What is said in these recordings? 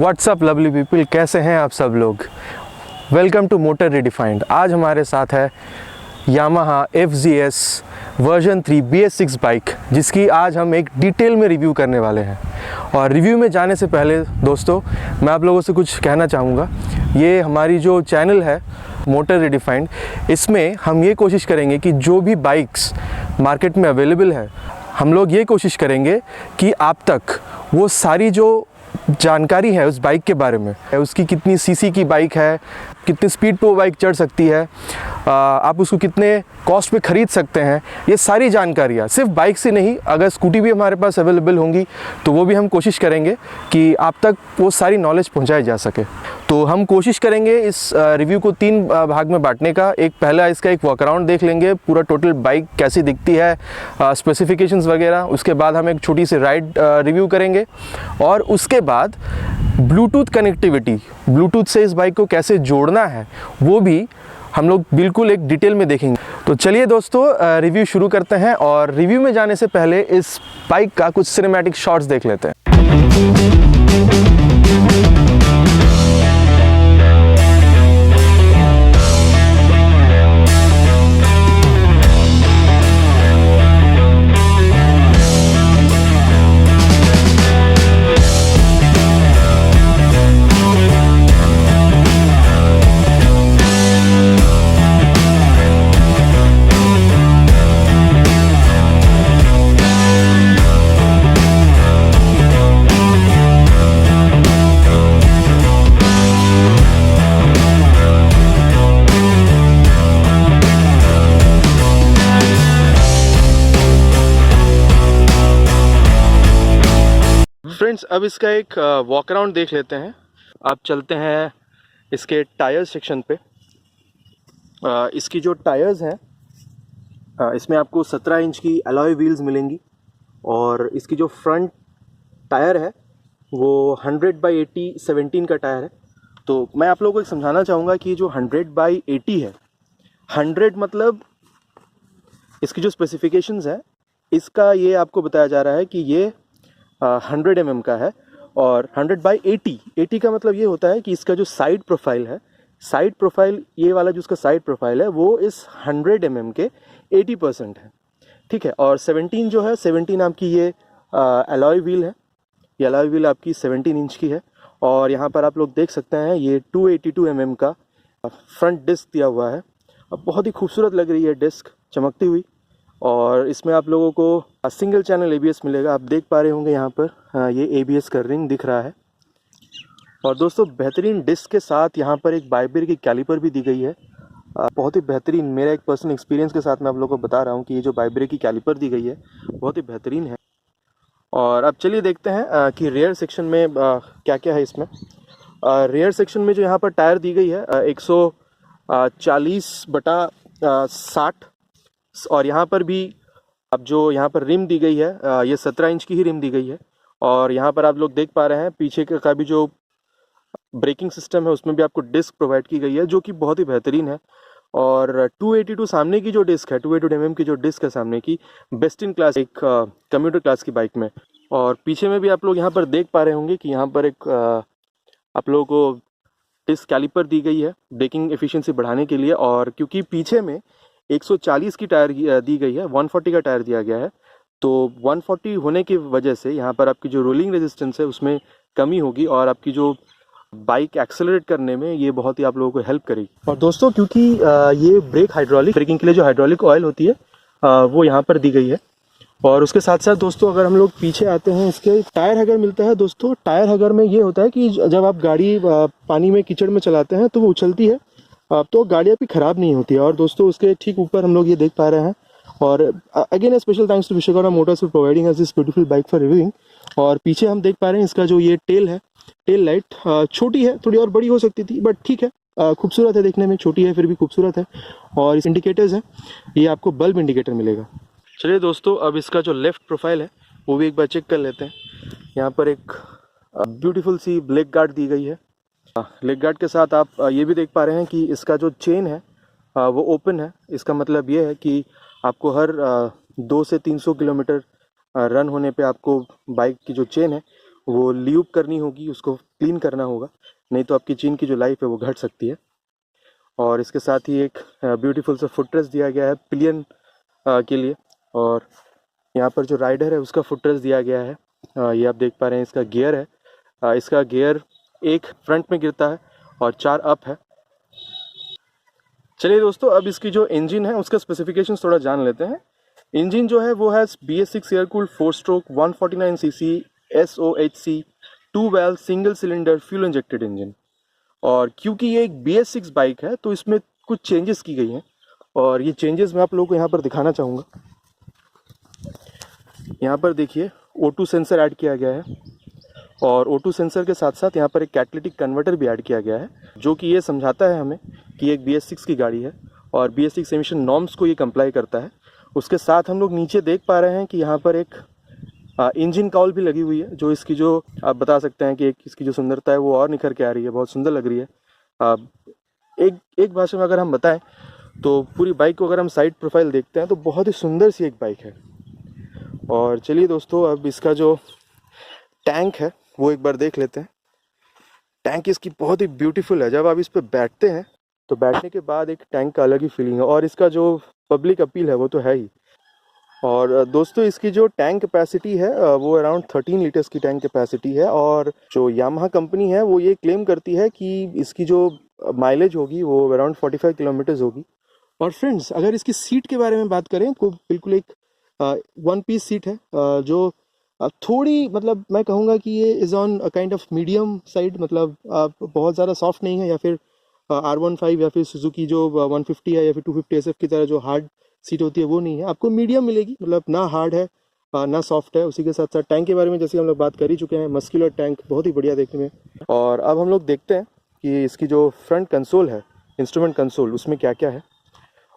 WhatsApp lovely people, कैसे हैं आप सब लोग। Welcome to motor redefined. आज हमारे साथ है Yamaha FZS version 3 BS6 bike, जिसकी आज हम एक डिटेल में रिव्यू करने वाले हैं। और रिव्यू में जाने से पहले दोस्तों, मैं आप लोगों से कुछ कहना चाहूँगा। ये हमारी जो चैनल है मोटर रिडिफाइंड, इसमें हम ये कोशिश करेंगे कि जो भी बाइक्स मार्केट में अवेलेबल है, हम लोग ये कोशिश करेंगे कि आप तक वो सारी जो जानकारी है उस बाइक के बारे में, उसकी कितनी सीसी की बाइक है, कितनी स्पीड पे वो बाइक चढ़ सकती है, आप उसको कितने कॉस्ट पे ख़रीद सकते हैं, ये सारी जानकारियाँ सिर्फ बाइक से नहीं, अगर स्कूटी भी हमारे पास अवेलेबल होंगी तो वो भी हम कोशिश करेंगे कि आप तक वो सारी नॉलेज पहुंचाई जा सके। तो हम कोशिश करेंगे इस रिव्यू को 3 भाग में बांटने का। एक पहला इसका एक वॉक अराउंड देख लेंगे, पूरा टोटल बाइक कैसी दिखती है, स्पेसिफिकेशंस वगैरह। उसके बाद हम एक छोटी सी राइड रिव्यू करेंगे और उसके बाद ब्लूटूथ कनेक्टिविटी, ब्लूटूथ से इस बाइक को कैसे जोड़ना है, वो भी हम लोग बिल्कुल एक डिटेल में देखेंगे। तो चलिए दोस्तों, रिव्यू शुरू करते हैं। और रिव्यू में जाने से पहले इस बाइक का कुछ सिनेमैटिक शॉट्स देख लेते हैं। फ्रेंड्स, अब इसका एक वॉक अराउंड देख लेते हैं। आप चलते हैं इसके टायर सेक्शन पे। इसकी जो टायर्स हैं, इसमें आपको 17 इंच की अलॉय व्हील्स मिलेंगी। और इसकी जो फ्रंट टायर है वो 100/80 17 का टायर है। तो मैं आप लोगों को समझाना चाहूँगा कि जो 100/80 है, 100 मतलब इसकी जो स्पेसिफिकेशंस है, इसका ये आपको बताया जा रहा है कि ये 100 mm का है। और 100/80 का मतलब ये होता है कि इसका जो साइड प्रोफाइल है, साइड प्रोफाइल ये वाला जो इसका साइड प्रोफाइल है वो इस 100 mm के 80% है, ठीक है। और 17 जो है, 17 आपकी ये अलॉय व्हील है। ये अलॉय व्हील आपकी 17 इंच की है। और यहाँ पर आप लोग देख सकते हैं ये 282 mm का फ्रंट डिस्क दिया हुआ है। अब बहुत ही खूबसूरत लग रही है डिस्क, चमकती हुई। और इसमें आप लोगों को सिंगल चैनल ABS मिलेगा। आप देख पा रहे होंगे यहाँ पर ये ABS का रिंग दिख रहा है। और दोस्तों, बेहतरीन डिस्क के साथ यहाँ पर एक बाइबर की कैलिपर भी दी गई है। बहुत ही बेहतरीन, मेरा एक पर्सनल एक्सपीरियंस के साथ मैं आप लोगों को बता रहा हूँ कि ये जो बाइबर की कैलिपर दी गई है बहुत ही बेहतरीन है। और अब चलिए देखते हैं कि रेयर सेक्शन में क्या क्या है इसमें। रेयर सेक्शन में जो यहाँ पर टायर दी गई है 140/60। और यहाँ पर भी अब जो यहाँ पर रिम दी गई है, ये 17 इंच की ही रिम दी गई है। और यहाँ पर आप लोग देख पा रहे हैं पीछे का भी जो ब्रेकिंग सिस्टम है, उसमें भी आपको डिस्क प्रोवाइड की गई है, जो कि बहुत ही बेहतरीन है। और 282 सामने की जो डिस्क है, 282 mm की जो डिस्क है सामने की, बेस्ट इन क्लास एक कम्यूटर क्लास की बाइक में। और पीछे में भी आप लोग यहाँ पर देख पा रहे होंगे कि यहाँ पर एक आप लोगों को डिस्क कैलिपर दी गई है ब्रेकिंग एफिशिएंसी बढ़ाने के लिए। और क्योंकि पीछे में 140 की टायर दी गई है, 140 का टायर दिया गया है, तो 140 होने की वजह से यहाँ पर आपकी जो रोलिंग रेजिस्टेंस है उसमें कमी होगी और आपकी जो बाइक एक्सेलरेट करने में ये बहुत ही आप लोगों को हेल्प करेगी। और दोस्तों, क्योंकि ये ब्रेकिंग के लिए जो हाइड्रोलिक ऑयल होती है वो यहाँ पर दी गई है। और उसके साथ साथ दोस्तों, अगर हम लोग पीछे आते हैं, इसके टायर हैगर मिलता है। दोस्तों, टायर हैगर में ये होता है कि जब आप गाड़ी पानी में कीचड़ में चलाते हैं तो वो उछलती है, तो गाड़ी आपकी ख़राब नहीं होती है। और दोस्तों, उसके ठीक ऊपर हम लोग ये देख पा रहे हैं। और again special thanks to Vishwakarma motors for providing us this beautiful bike for reviewing. और पीछे हम देख पा रहे हैं इसका जो ये टेल है, टेल लाइट छोटी है, थोड़ी और बड़ी हो सकती थी, बट ठीक है, खूबसूरत है देखने में, छोटी है फिर भी खूबसूरत है। और इस इंडिकेटर्स हैं, ये आपको बल्ब इंडिकेटर मिलेगा। चलिए दोस्तों, अब इसका जो लेफ़्ट प्रोफाइल है वो भी एक बार चेक कर लेते हैं। यहाँ पर एक ब्यूटीफुल सी ब्लैक गार्ड दी गई है। लेग गार्ड के साथ आप ये भी देख पा रहे हैं कि इसका जो चेन है वो ओपन है। इसका मतलब ये है कि आपको हर 2 से 300 किलोमीटर रन होने पे आपको बाइक की जो चेन है वो ल्यूब करनी होगी, उसको क्लीन करना होगा, नहीं तो आपकी चेन की जो लाइफ है वो घट सकती है। और इसके साथ ही एक ब्यूटीफुल सा फुटरेस दिया गया है पिलियन के लिए, और यहाँ पर जो राइडर है उसका फुटरेस दिया गया है। ये आप देख पा रहे हैं, इसका गियर है, इसका गियर एक फ्रंट में गिरता है और 4 अप है। चलिए दोस्तों, अब इसकी जो इंजन है उसका स्पेसिफिकेशंस थोड़ा जान लेते हैं। इंजन जो है वो है BS6 air cooled 4 stroke 149 CC SOHC 2 valve single cylinder fuel injected engine. और क्योंकि ये एक BS6 बाइक है तो इसमें कुछ चेंजेस की गई हैं, और ये चेंजेस मैं आप लोगों को यहाँ पर दिखाना चाहूँगा। यहाँ पर देखिए O2 सेंसर ऐड किया गया है, और O2 सेंसर के साथ साथ यहाँ पर एक कैटालिटिक कन्वर्टर भी ऐड किया गया है, जो कि ये समझाता है हमें कि एक BS6 की गाड़ी है और BS6 एमिशन नॉर्म्स को ये कंप्लाई करता है। उसके साथ हम लोग नीचे देख पा रहे हैं कि यहाँ पर एक इंजन काउल भी लगी हुई है, जो इसकी जो आप बता सकते हैं कि इसकी जो सुंदरता है वो और निखर के आ रही है, बहुत सुंदर लग रही है। एक भाषा में अगर हम बताएं तो पूरी बाइक को अगर हम साइड प्रोफाइल देखते हैं तो बहुत ही सुंदर सी एक बाइक है। और चलिए दोस्तों, अब इसका जो टैंक है वो एक बार देख लेते हैं। टैंक इसकी बहुत ही ब्यूटीफुल है, जब आप इस पर बैठते हैं तो बैठने के बाद एक टैंक का अलग ही फीलिंग है, और इसका जो पब्लिक अपील है वो तो है ही। और दोस्तों, इसकी जो टैंक कैपेसिटी है वो अराउंड 13 लीटर्स की टैंक कैपेसिटी है, और जो यामाहा कंपनी है वो ये क्लेम करती है कि इसकी जो माइलेज होगी वो अराउंड 45 किलोमीटर्स होगी। और फ्रेंड्स, अगर इसकी सीट के बारे में बात करें तो बिल्कुल एक 1 पीस सीट है, जो थोड़ी मतलब मैं कहूँगा कि ये is on kind of medium side, मतलब बहुत ज़्यादा सॉफ्ट नहीं है, या फिर R15 या फिर सुजुकी जो 150 है या फिर 250 SF की तरह जो हार्ड सीट होती है वो नहीं है, आपको मीडियम मिलेगी, मतलब ना हार्ड है ना सॉफ्ट है। उसी के साथ साथ टैंक के बारे में जैसे हम लोग बात कर ही चुके हैं, मस्कुलर टैंक, बहुत ही बढ़िया देखने में। और अब हम लोग देखते हैं कि इसकी जो फ्रंट कंसोल है, इंस्ट्रूमेंट कंसोल, उसमें क्या क्या है।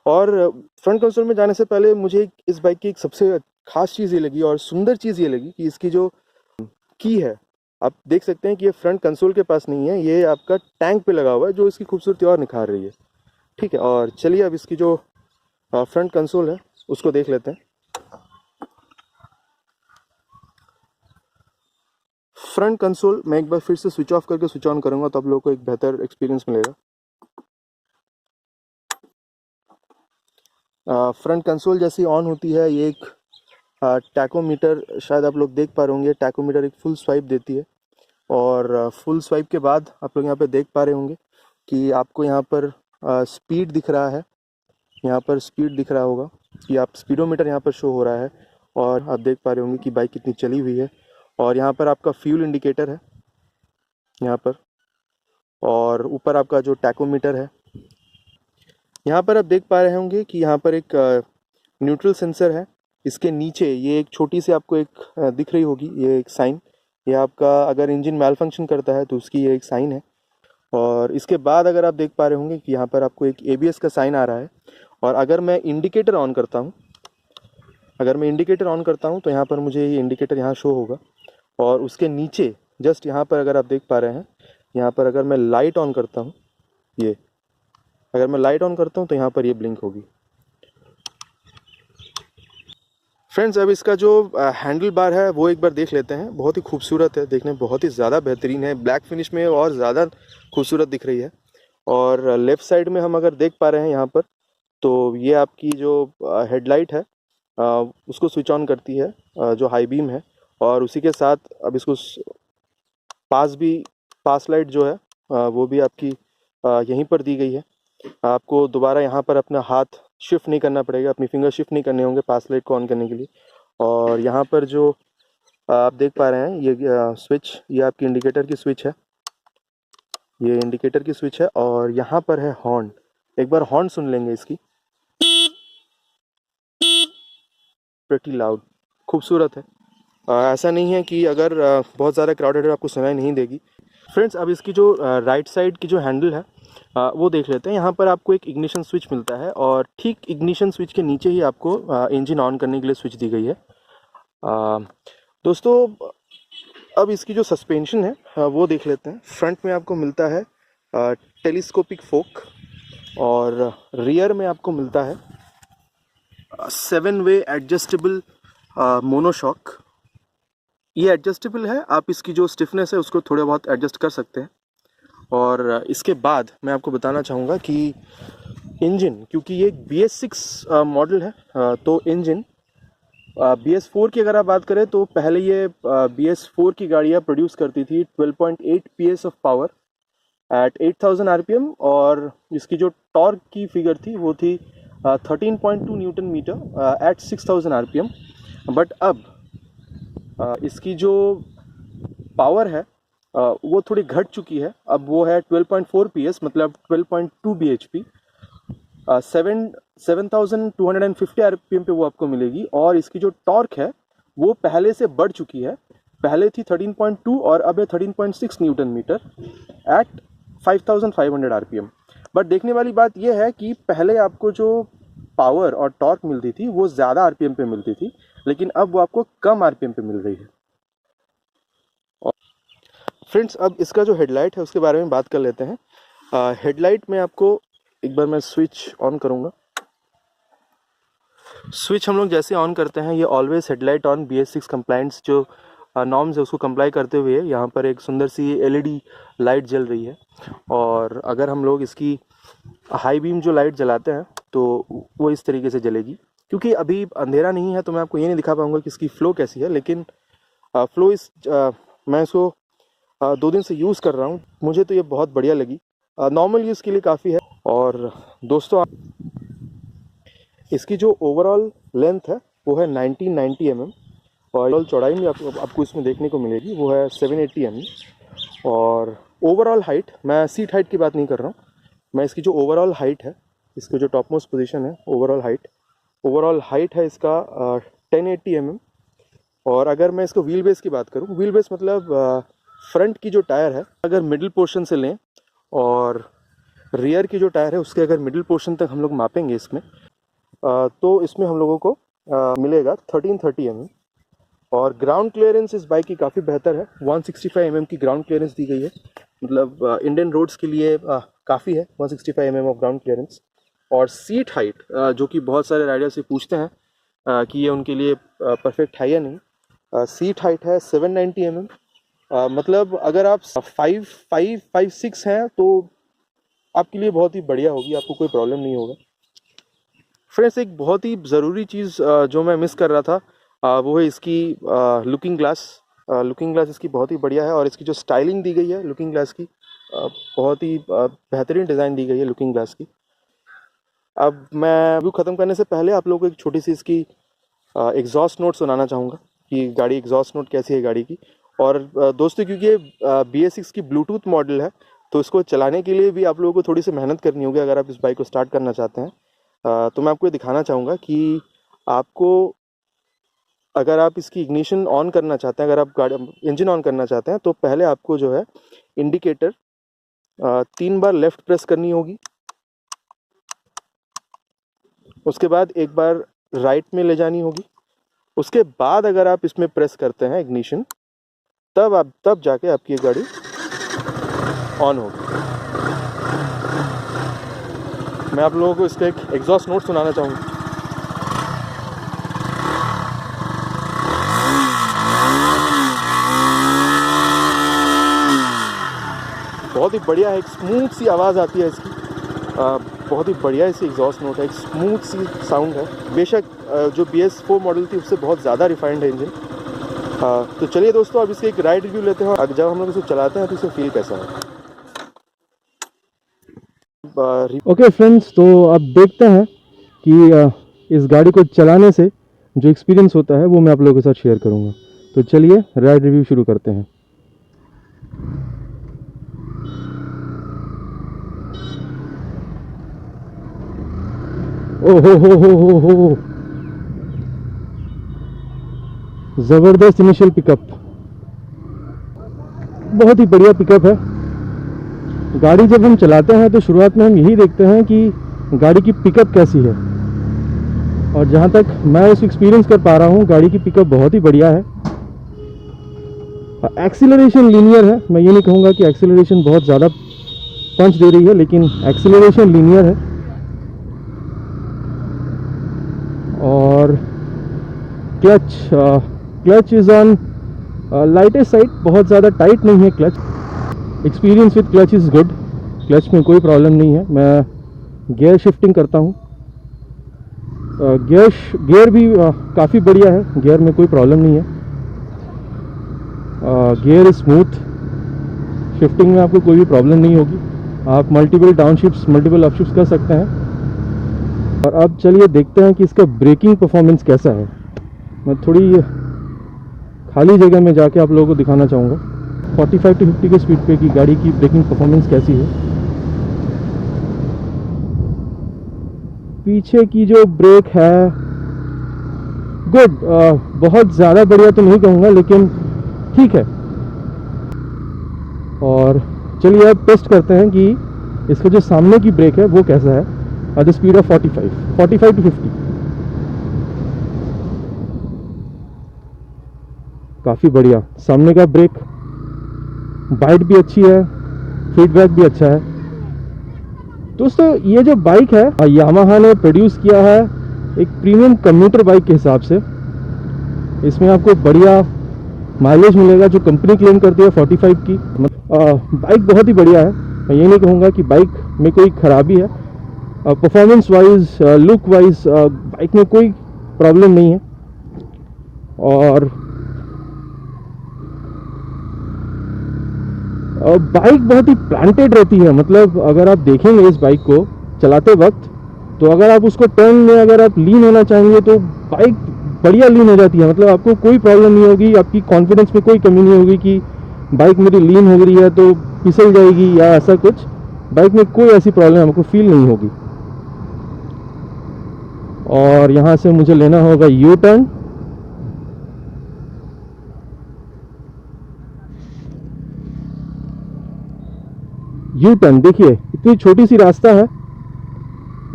और फ्रंट कंसोल में जाने से पहले मुझे इस बाइक की एक सबसे खास चीज़ ये लगी और सुंदर चीज़ ये लगी कि इसकी जो की है, आप देख सकते हैं कि ये फ्रंट कंसोल के पास नहीं है, ये आपका टैंक पे लगा हुआ है, जो इसकी खूबसूरती और निखार रही है। ठीक है, और चलिए अब इसकी जो फ्रंट कंसोल है उसको देख लेते हैं। फ्रंट कंसोल मैं एक बार फिर से स्विच ऑफ करके स्विच ऑन करूंगा तो आप लोगों को एक बेहतर एक्सपीरियंस मिलेगा। फ्रंट कंसोल जैसी ऑन होती है, ये एक टैकोमीटर, शायद आप लोग देख पा रहे होंगे, टैकोमीटर एक फुल स्वाइप देती है, और फुल स्वाइप के बाद आप लोग यहाँ पे देख पा रहे होंगे कि आपको यहाँ पर स्पीड दिख रहा है, यहाँ पर स्पीड दिख रहा होगा कि आप स्पीडोमीटर यहाँ पर शो हो रहा है, और आप देख पा रहे होंगे कि बाइक कितनी चली हुई है। और यहाँ पर आपका फ्यूल इंडिकेटर है यहाँ पर, और ऊपर आपका जो टैकोमीटर है, यहाँ पर आप देख पा रहे होंगे कि यहाँ पर एक न्यूट्रल सेंसर है। इसके नीचे ये एक छोटी सी आपको एक दिख रही होगी, ये एक साइन, ये आपका अगर इंजन मैल फंक्शन करता है तो उसकी ये एक साइन है। और इसके बाद अगर आप देख पा रहे होंगे कि यहाँ पर आपको एक ABS का साइन आ रहा है। और अगर मैं इंडिकेटर ऑन करता हूँ, तो यहाँ पर मुझे ये इंडिकेटर यहाँ शो होगा, और उसके नीचे जस्ट यहाँ पर अगर आप देख पा रहे हैं, यहाँ पर अगर मैं लाइट ऑन करता हूँ, अगर मैं लाइट ऑन करता हूँ तो यहाँ पर ये ब्लिंक होगी। फ्रेंड्स, अब इसका जो हैंडल बार है वो एक बार देख लेते हैं। बहुत ही खूबसूरत है, देखने में बहुत ही ज़्यादा बेहतरीन है, ब्लैक फिनिश में और ज़्यादा खूबसूरत दिख रही है। और लेफ़्ट साइड में हम अगर देख पा रहे हैं यहाँ पर, तो ये आपकी जो हेडलाइट है उसको स्विच ऑन करती है, जो हाई बीम है। और उसी के साथ अब इसको पास लाइट जो है वो भी आपकी यहीं पर दी गई है। आपको दोबारा यहाँ पर अपना हाथ शिफ्ट नहीं करना पड़ेगा, अपनी फिंगर शिफ्ट नहीं करने होंगे पास लाइट को ऑन करने के लिए। और यहाँ पर जो आप देख पा रहे हैं ये स्विच, ये आपकी इंडिकेटर की स्विच है, ये इंडिकेटर की स्विच है। और यहाँ पर है हॉर्न, एक बार हॉर्न सुन लेंगे इसकी, प्रेटी लाउड, खूबसूरत है। ऐसा नहीं है कि अगर बहुत ज़्यादा क्राउडेड है आपको सुनाई नहीं देगी। फ्रेंड्स, अब इसकी जो राइट साइड की जो हैंडल है वो देख लेते हैं। यहाँ पर आपको एक इग्निशन स्विच मिलता है, और ठीक इग्निशन स्विच के नीचे ही आपको इंजन ऑन करने के लिए स्विच दी गई है। दोस्तों, अब इसकी जो सस्पेंशन है वो देख लेते हैं। फ्रंट में आपको मिलता है टेलीस्कोपिक फोक, और रियर में आपको मिलता है 7 वे एडजस्टेबल मोनोशॉक। ये एडजस्टेबल है, आप इसकी जो स्टिफनेस है उसको थोड़ा बहुत एडजस्ट कर सकते हैं। और इसके बाद मैं आपको बताना चाहूँगा कि इंजन, क्योंकि ये BS6 मॉडल है, तो इंजन BS4 की अगर आप बात करें तो पहले ये BS4 की गाड़ियाँ प्रोड्यूस करती थी 12.8 PS of power at 8000 RPM, और इसकी जो टॉर्क की फिगर थी वो थी 13.2 newton metre at 6000 RPM। But अब इसकी जो पावर है वो थोड़ी घट चुकी है, अब वो है 12.4 PS, मतलब 12.2 bhp, 7250 RPM पे वो आपको मिलेगी। और इसकी जो टॉर्क है वो पहले से बढ़ चुकी है, पहले थी 13.2 और अब है 13.6 newton metre at 5500 RPM। But देखने वाली बात यह है कि पहले आपको जो पावर और टॉर्क मिलती थी वो ज़्यादा RPM पे मिलती थी, लेकिन अब वो आपको कम RPM पे मिल रही है। फ्रेंड्स, अब इसका जो हेडलाइट है उसके बारे में बात कर लेते हैं। हेडलाइट में आपको एक बार मैं स्विच ऑन करूँगा। स्विच हम लोग जैसे ऑन करते हैं ये ऑलवेज हेडलाइट ऑन, BS6 कंप्लाइंट्स जो नॉर्म्स है उसको कंप्लाई करते हुए यहाँ पर एक सुंदर सी LED लाइट जल रही है। और अगर हम लोग इसकी हाई बीम जो लाइट जलाते हैं तो वो इस तरीके से जलेगी। क्योंकि अभी अंधेरा नहीं है तो मैं आपको ये नहीं दिखा पाऊँगा कि इसकी फ़्लो कैसी है, लेकिन फ़्लो मैं इसको 2 दिन से यूज़ कर रहा हूँ, मुझे तो ये बहुत बढ़िया लगी, नॉर्मल यूज़ के लिए काफ़ी है। और दोस्तों, इसकी जो ओवरऑल लेंथ है वो है 1990 mm, और ओवरऑल चौड़ाई भी आपको इसमें देखने को मिलेगी वो है 780 mm। और ओवरऑल हाइट, मैं सीट हाइट की बात नहीं कर रहा हूँ, मैं इसकी जो ओवरऑल हाइट है, इसकी जो टॉप मोस्ट पोजीशन है, ओवरऑल हाइट है इसका 1080 mm। और अगर मैं इसको व्हील बेस की बात करूँ, व्हील बेस मतलब फ्रंट की जो टायर है अगर मिडिल पोर्शन से लें और रियर की जो टायर है उसके अगर मिडिल पोर्शन तक हम लोग मापेंगे इसमें, तो इसमें हम लोगों को मिलेगा 1330 mm। और ग्राउंड क्लियरेंस इस बाइक की काफ़ी बेहतर है, 165 mm की ग्राउंड क्लियरेंस दी गई है, मतलब इंडियन रोड्स के लिए काफ़ी है 165 mm ऑफ ग्राउंड क्लियरेंस। और सीट हाइट, जो कि बहुत सारे राइडर से पूछते हैं कि ये उनके लिए परफेक्ट है या नहीं, सीट हाइट है 790 mm। मतलब अगर आप 5'6" हैं तो आपके लिए बहुत ही बढ़िया होगी, आपको कोई प्रॉब्लम नहीं होगा। फ्रेंड्स, एक बहुत ही ज़रूरी चीज़ जो मैं मिस कर रहा था वो है इसकी लुकिंग ग्लास। लुकिंग ग्लास इसकी बहुत ही बढ़िया है, और इसकी जो स्टाइलिंग दी गई है लुकिंग ग्लास की, बहुत ही बेहतरीन डिज़ाइन दी गई है लुकिंग ग्लास की। अब मैं रिव्यू ख़त्म करने से पहले आप लोगों को एक छोटी सी इसकी एग्जॉस्ट नोट सुनाना चाहूँगा कि गाड़ी एग्जॉस्ट नोट कैसी है गाड़ी की। और दोस्तों, क्योंकि ये BS6 की ब्लूटूथ मॉडल है तो इसको चलाने के लिए भी आप लोगों को थोड़ी सी मेहनत करनी होगी अगर आप इस बाइक को स्टार्ट करना चाहते हैं। तो मैं आपको ये दिखाना चाहूँगा कि आपको, अगर आप इसकी इग्निशन ऑन करना चाहते हैं, अगर आप गाड़ी इंजन ऑन करना चाहते हैं, तो पहले आपको जो है इंडिकेटर 3 बार लेफ़्ट प्रेस करनी होगी, उसके बाद एक बार राइट में ले जानी होगी, उसके बाद अगर आप इसमें प्रेस करते हैं इग्निशन, तब जाके आपकी ये गाड़ी ऑन होगी। मैं आप लोगों को इसका एक एग्जॉस्ट नोट सुनाना चाहूँगा। बहुत ही बढ़िया है, एक स्मूथ सी आवाज़ आती है इसकी, बहुत ही बढ़िया इसी एग्जॉस्ट नोट है, एक स्मूथ सी साउंड है। बेशक जो BS4 मॉडल थी उससे बहुत ज़्यादा रिफाइंड है इंजन। तो चलिए दोस्तों, अब इसके एक राइड रिव्यू लेते हैं, जब हम लोग इसे चलाते हैं तो इसे फील कैसा है। ओके फ्रेंड्स, तो अब देखते हैं कि इस गाड़ी को चलाने से जो एक्सपीरियंस होता है वो मैं आप लोगों के साथ शेयर करूंगा। तो चलिए राइड रिव्यू शुरू करते हैं। ओहो हो, ज़बरदस्त इनिशियल पिकअप, बहुत ही बढ़िया पिकअप है। गाड़ी जब हम चलाते हैं तो शुरुआत में हम यही देखते हैं कि गाड़ी की पिकअप कैसी है, और जहाँ तक मैं इस एक्सपीरियंस कर पा रहा हूँ गाड़ी की पिकअप बहुत ही बढ़िया है। एक्सीलरेशन लीनियर है, मैं ये नहीं कहूँगा कि एक्सीलरेशन बहुत ज़्यादा पंच दे रही है, लेकिन एक्सीलरेशन लीनियर है। और clutch is on lightest side, बहुत ज़्यादा टाइट नहीं है clutch. Experience with clutch is good, clutch में कोई प्रॉब्लम नहीं है। मैं गियर शिफ्टिंग करता हूँ, गियर भी काफ़ी बढ़िया है, गियर में कोई प्रॉब्लम नहीं है। गियर स्मूथ, शिफ्टिंग में आपको कोई भी प्रॉब्लम नहीं होगी। आप मल्टीपल डाउनशिफ्ट्स, मल्टीपल अपशिफ्ट्स कर सकते हैं। और अब चलिए देखते हैं कि इसका ब्रेकिंग परफॉर्मेंस कैसा है। मैं थोड़ी खाली जगह में जाके आप लोगों को दिखाना चाहूँगा 45 to 50 के स्पीड पे कि गाड़ी की ब्रेकिंग परफॉर्मेंस कैसी है। पीछे की जो ब्रेक है गुड, बहुत ज़्यादा बढ़िया तो नहीं कहूँगा लेकिन ठीक है। और चलिए अब टेस्ट करते हैं कि इसका जो सामने की ब्रेक है वो कैसा है at the speed of 45 to 50। काफ़ी बढ़िया सामने का ब्रेक, बाइट भी अच्छी है, फीडबैक भी अच्छा है। दोस्तों ये जो बाइक है यामाहा ने प्रोड्यूस किया है एक प्रीमियम कम्यूटर बाइक के हिसाब से। इसमें आपको बढ़िया माइलेज मिलेगा जो कंपनी क्लेम करती है 45 की। बाइक बहुत ही बढ़िया है, मैं ये नहीं कहूँगा कि बाइक में कोई खराबी है। Performance wise, look wise bike में कोई प्रॉब्लम नहीं है। और बाइक बहुत ही प्लांटेड रहती है, मतलब अगर आप देखेंगे इस बाइक को चलाते वक्त तो अगर आप उसको टर्न में अगर आप लीन होना चाहेंगे तो बाइक बढ़िया लीन हो जाती है। मतलब आपको कोई प्रॉब्लम नहीं होगी, आपकी कॉन्फिडेंस में कोई कमी नहीं होगी कि बाइक मेरी लीन हो रही है तो फिसल जाएगी या ऐसा कुछ। बाइक में कोई ऐसी प्रॉब्लम आपको फील नहीं होगी। और यहाँ से मुझे लेना होगा यू टर्न। यू टर्न देखिए, इतनी छोटी सी रास्ता है,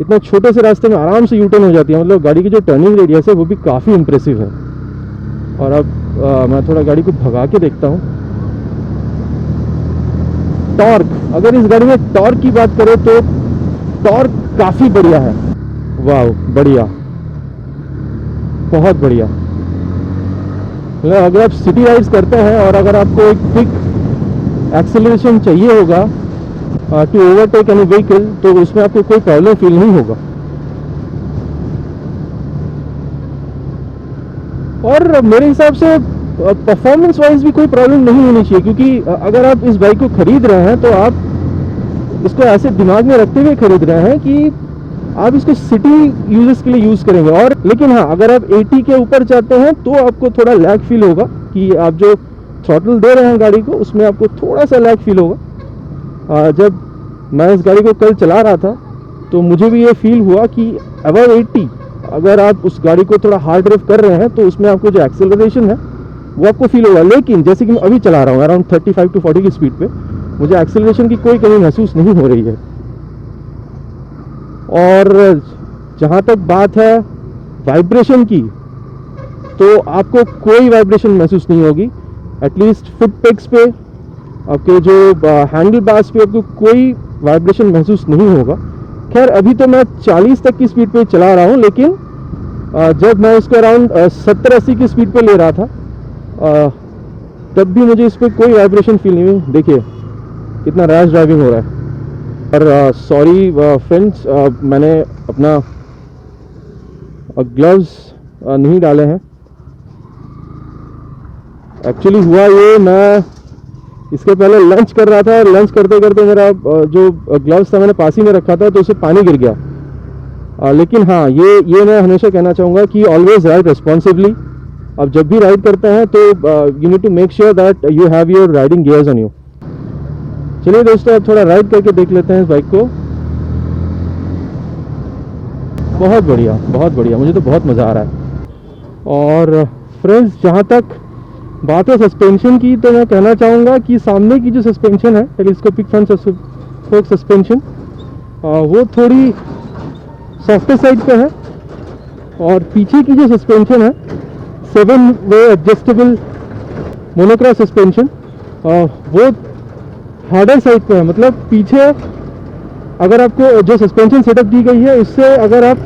इतना छोटे से रास्ते में आराम से यू टर्न हो जाती है। मतलब गाड़ी की जो टर्निंग रेडियस है वो भी काफ़ी इम्प्रेसिव है। और अब मैं थोड़ा गाड़ी को भगा के देखता हूँ। टॉर्क, अगर इस गाड़ी में टॉर्क की बात करें तो टॉर्क काफ़ी बढ़िया है। वाह बढ़िया, बहुत बढ़िया। मतलब अगर आप सिटी राइड्स करते हैं और अगर आपको एक क्विक एक्सेलरेशन चाहिए होगा टू ओवरटेक एनी व्हीकल तो उसमें आपको कोई प्रॉब्लम फील नहीं होगा। और मेरे हिसाब से परफॉर्मेंस वाइज भी कोई प्रॉब्लम नहीं होनी चाहिए, क्योंकि अगर आप इस बाइक को खरीद रहे हैं तो आप इसको ऐसे दिमाग में रखते हुए खरीद रहे हैं कि आप इसको सिटी यूजेस के लिए यूज़ करेंगे। और लेकिन हाँ, अगर आप 80 के ऊपर जाते हैं तो आपको थोड़ा लैग फील होगा कि आप जो थ्रॉटल दे रहे हैं गाड़ी को उसमें आपको थोड़ा सा लैग फील होगा। जब मैं इस गाड़ी को कल चला रहा था तो मुझे भी ये फील हुआ कि अबव 80 अगर आप उस गाड़ी को थोड़ा हार्ड ड्राइव कर रहे हैं तो उसमें आपको जो एक्सेलरेशन है वो आपको फील होगा। लेकिन जैसे कि मैं अभी चला रहा हूँ अराउंड 35 to 40 की स्पीड पे, मुझे एक्सेलरेशन की कोई कमी महसूस नहीं हो रही है। और जहाँ तक बात है वाइब्रेशन की, तो आपको कोई वाइब्रेशन महसूस नहीं होगी। एटलीस्ट फुट पेग्स पे, आपके जो हैंडल बार्स पे आपको कोई वाइब्रेशन महसूस नहीं होगा। खैर अभी तो मैं 40 तक की स्पीड पे चला रहा हूँ, लेकिन जब मैं इसको अराउंड 70-80 की स्पीड पे ले रहा था तब भी मुझे इस पर कोई वाइब्रेशन फील नहीं हुई। देखिए कितना रैश ड्राइविंग हो रहा है। और सॉरी फ्रेंड्स, मैंने अपना ग्लव्स नहीं डाले हैं। एक्चुअली हुआ ये, मैं इसके पहले लंच कर रहा था और लंच करते करते मेरा जो ग्लव्स था मैंने पास ही में रखा था तो उससे पानी गिर गया। लेकिन हाँ, ये मैं हमेशा कहना चाहूँगा कि ऑलवेज राइड रिस्पॉन्सिबली। अब जब भी राइड करते हैं तो you need to make sure that you have your riding gears on you. चलिए दोस्तों, अब थोड़ा राइड करके देख लेते हैं इस बाइक को। बहुत बढ़िया, बहुत बढ़िया, मुझे तो बहुत मज़ा आ रहा है। और फ्रेंड्स, जहाँ तक बात है सस्पेंशन की, तो मैं कहना चाहूँगा कि सामने की जो सस्पेंशन है टेलीस्कोपिक फ्रंट फोक सस्पेंशन, वो थोड़ी सॉफ्टर साइड पे है। और पीछे की जो सस्पेंशन है 7 वे एडजस्टेबल मोनोक्रॉस सस्पेंशन, वो हार्डर साइड पे है। मतलब पीछे अगर आपको जो सस्पेंशन सेटअप दी गई है उससे अगर आप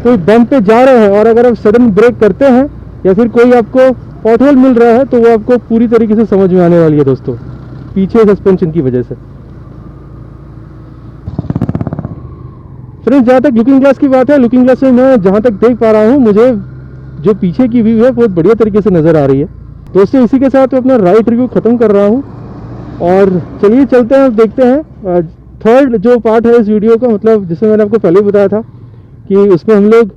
कोई बम्प पे जा रहे हैं और अगर आप सडन ब्रेक करते हैं या फिर कोई आपको पॉट होल मिल रहा है तो वो आपको पूरी तरीके से समझ में आने वाली है दोस्तों, पीछे सस्पेंशन की वजह से। फ्रेंड्स, जहाँ तक लुकिंग ग्लास की बात है, लुकिंग ग्लास में मैं जहाँ तक देख पा रहा हूँ, मुझे जो पीछे की व्यू है बहुत बढ़िया तरीके से नज़र आ रही है। दोस्तों, इसी के साथ मैं अपना राइड रिव्यू ख़त्म कर रहा हूँ और चलिए चलते हैं, देखते हैं थर्ड जो पार्ट है इस वीडियो का, मतलब जिसमें मैंने आपको पहले बताया था कि उसमें हम लोग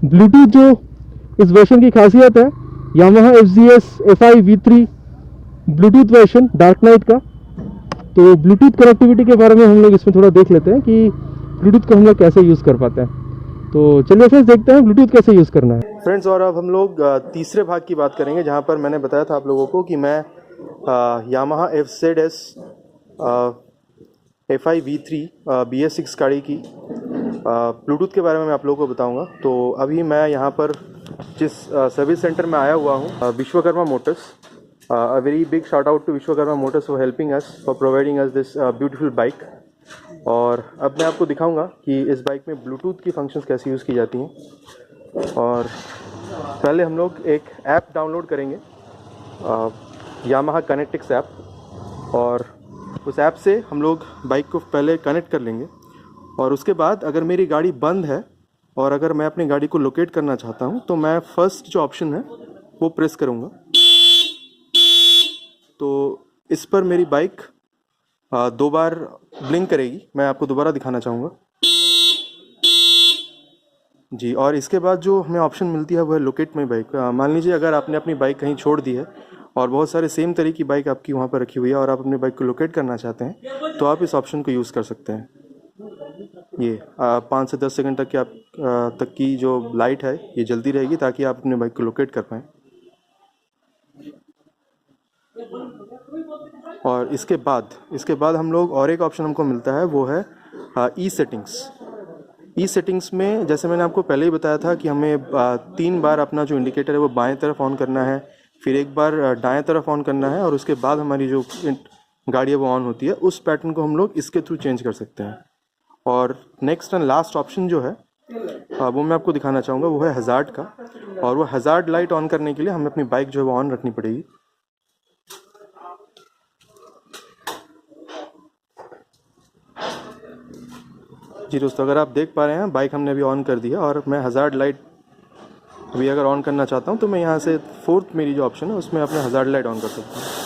ब्लूटूथ, जो इस वर्जन की खासियत है Yamaha FZS FI V3 Bluetooth version dark night का, तो ब्लूटूथ कनेक्टिविटी के बारे में हम लोग इसमें थोड़ा देख लेते हैं कि ब्लूटूथ को हम लोग कैसे यूज़ कर पाते हैं। तो चलिए फ्रेंड्स, देखते हैं ब्लूटूथ कैसे यूज़ करना है। फ्रेंड्स, और अब हम लोग तीसरे भाग की बात करेंगे, जहाँ पर मैंने बताया था आप लोगों को कि मैं Yamaha FZS FI V3 BS6 गाड़ी की ब्लूटूथ के बारे में मैं आप लोगों को बताऊंगा। तो अभी मैं यहाँ पर जिस सर्विस सेंटर में आया हुआ हूँ, Vishwakarma Motors, a very big shout out to Vishwakarma Motors for helping us, for providing us this beautiful bike। और अब मैं आपको दिखाऊंगा कि इस बाइक में ब्लूटूथ की फंक्शंस कैसे यूज़ की जाती हैं। और पहले हम लोग एक ऐप डाउनलोड करेंगे, यामाहा कनेक्टिक्स ऐप, और उस ऐप से हम लोग बाइक को पहले कनेक्ट कर लेंगे। और उसके बाद अगर मेरी गाड़ी बंद है और अगर मैं अपनी गाड़ी को लोकेट करना चाहता हूँ, तो मैं फर्स्ट जो ऑप्शन है वो प्रेस करूँगा। तो इस पर मेरी बाइक 2 बार ब्लिंक करेगी। मैं आपको दोबारा दिखाना चाहूँगा जी। और इसके बाद जो हमें ऑप्शन मिलती है वो है लोकेट माई बाइक। मान लीजिए अगर आपने अपनी बाइक कहीं छोड़ दी है और बहुत सारे सेम तरह की बाइक आपकी वहाँ पर रखी हुई है और आप अपनी बाइक को लोकेट करना चाहते हैं, तो आप इस ऑप्शन को यूज़ कर सकते हैं। ये 5 से 10 सेकंड तक तक की जो लाइट है ये जलती रहेगी, ताकि आप अपने बाइक को लोकेट कर पाएँ। और इसके बाद हम लोग, और एक ऑप्शन हमको मिलता है वो है ई सेटिंग्स। ई सेटिंग्स में जैसे मैंने आपको पहले ही बताया था कि हमें 3 बार अपना जो इंडिकेटर है वो बाएं तरफ ऑन करना है, फिर एक बार दाएं तरफ ऑन करना है, और उसके बाद हमारी जो गाड़ी है वो ऑन होती है। उस पैटर्न को हम लोग इसके थ्रू चेंज कर सकते हैं। और नेक्स्ट एंड लास्ट ऑप्शन जो है वो मैं आपको दिखाना चाहूँगा, वो है हज़ार्ड का। और वो हज़ार्ड लाइट ऑन करने के लिए हमें अपनी बाइक जो है वो ऑन रखनी पड़ेगी। जी दोस्तों, अगर आप देख पा रहे हैं बाइक हमने अभी ऑन कर दी है, और मैं हज़ार्ड लाइट अभी अगर ऑन करना चाहता हूं तो मैं यहां से फोर्थ मेरी जो ऑप्शन है उसमें अपने हज़ार्ड लाइट ऑन कर सकता हूं।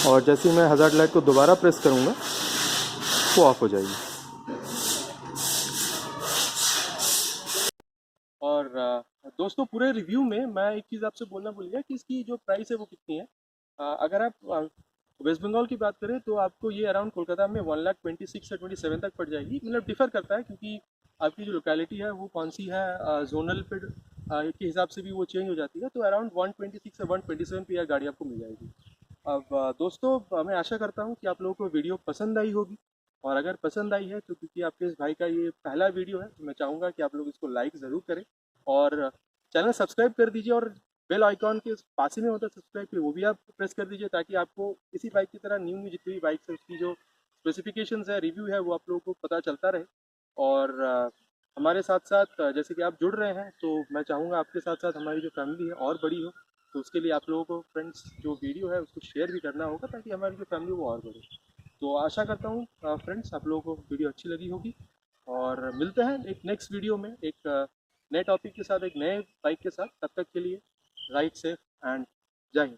और जैसे ही मैं हज़ार्ड लाइट को दोबारा प्रेस करूंगा वो ऑफ हो जाएगी। और दोस्तों, पूरे रिव्यू में मैं एक चीज़ आपसे बोलना भूल गया कि इसकी जो प्राइस है वो कितनी है। अगर आप वेस्ट बंगाल की बात करें तो आपको ये अराउंड कोलकाता में 1,26,000 से 27 तक पड़ जाएगी। मतलब डिफ़र करता है क्योंकि आपकी जो लोकेलिटी है वो कौन सी है, जोनल पे के हिसाब से भी वो चेंज हो जाती है। तो अराउंड 126 से 127 पे यह गाड़ी आपको मिल जाएगी। अब दोस्तों, मैं आशा करता हूँ कि आप लोगों को वीडियो पसंद आई होगी। और अगर पसंद आई है तो क्योंकि आपके इस भाई का ये पहला वीडियो है तो मैं चाहूँगा कि आप लोग इसको लाइक ज़रूर करें और चैनल सब्सक्राइब कर दीजिए। और बेल आइकॉन के पास ही में होता है सब्सक्राइब के, वो भी आप प्रेस कर दीजिए, ताकि आपको इसी बाइक की तरह न्यू जितनी भी बाइक्स है उसकी जो स्पेसिफिकेशंस है, रिव्यू है, वो आप लोगों को पता चलता रहे। और हमारे साथ साथ जैसे कि आप जुड़ रहे हैं तो मैं चाहूँगा आपके साथ साथ हमारी जो फैमिली है और बड़ी हो। तो उसके लिए आप लोगों को फ्रेंड्स जो वीडियो है उसको शेयर भी करना होगा, ताकि हमारी जो फैमिली वो और बढ़े। तो आशा करता हूँ फ्रेंड्स आप लोगों को वीडियो अच्छी लगी होगी, और मिलते हैं एक नेक्स्ट वीडियो में एक नए टॉपिक के साथ, एक नए बाइक के साथ। तब तक के लिए राइड सेफ एंड जय हिंद।